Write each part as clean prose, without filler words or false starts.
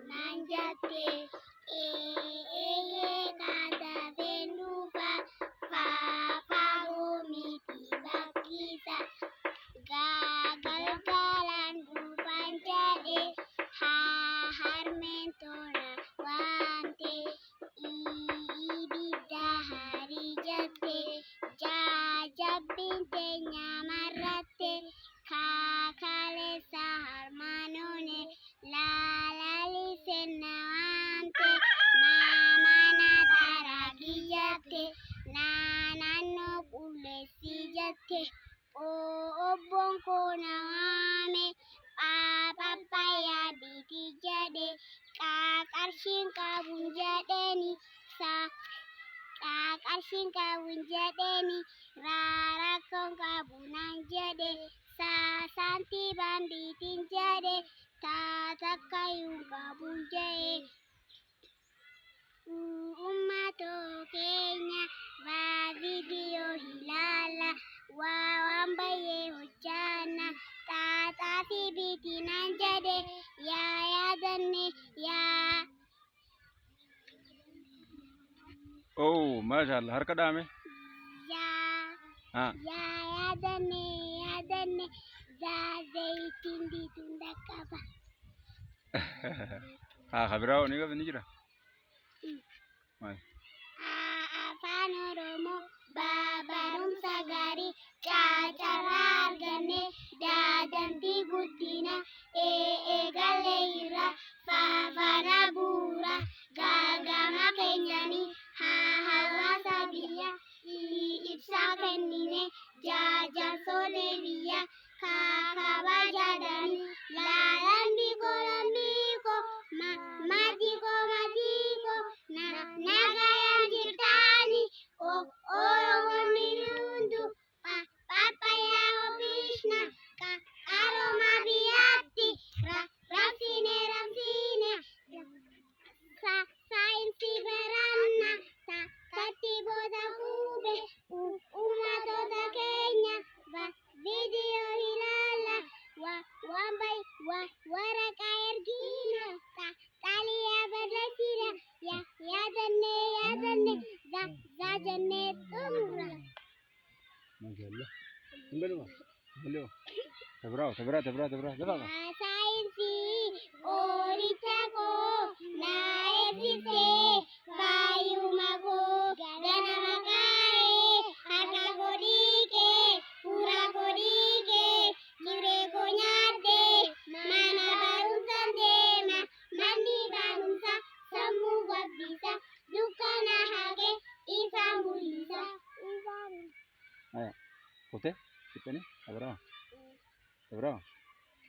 nanjate kada venuva fa miti bakisa gagal galan panjade ha harmentona wante ibida hari jate jajabinte nyamarate kakale sahar manone lalali senawante mamana taragi jate nanano kulesi jate obonko nawame papaya biti jade kakarshin kabun jadeni sa kakarshin kabun jadeni rarakon kabunan jade sasanti bambitin jade tatakayung kabun jade ummato kenya va video hilala wawambaye hojana tata bitinan jade ya danne ya oh masyaallah har kada me ya danne za zaitin di tunda kaba khabirao ni ga jira afaan oromo barumsa gaarii cacarraa arganne daadantii guddina eegalee irra faafana bu'uura gaagama keenyanii hawaasa biyya ibsaa kennine jaajarsoolee biyya kabajaadhanii laalambiiko matiko nagayaan jirtaani oromoonni hundu papaya oomishna qarooma biyyaatti rabsiine saayinsii baranna tartiibota fuudhe ummatoota keenya viidiyoo ilaalla waraqaa ergiina xaaliyaa barreessina yaadanne za jennee xumura. masyaallah tabra saayinsii qoricha koo naa eegsisee faayuma koo ganama kaa'ee harka godhii kee fuula godhii kee jiree koo nyaadhee mana barumsaan deema manni barumsa sammuu gabbisa dukkana haqee ifa mul'isa. aya kote kitani tabra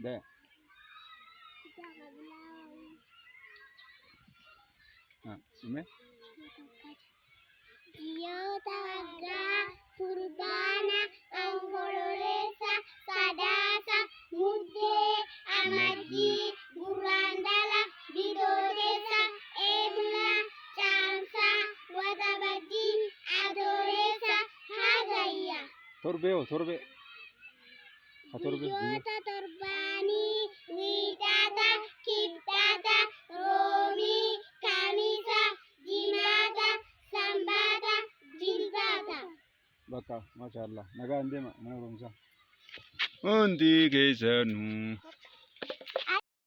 de ime Jiyoota waggaa kurbaana onkololeessa sadaasa muddee amajjii gurraandhala bitootessa eebla caamsaa waxabajjii adoolessa hagayya torbe guyyoota torbaanii wiixata kibxata roobii kamisa jimaata sanbata jilbata bakka masyaallah nagaan deema mana barumsaa hundi keessanuu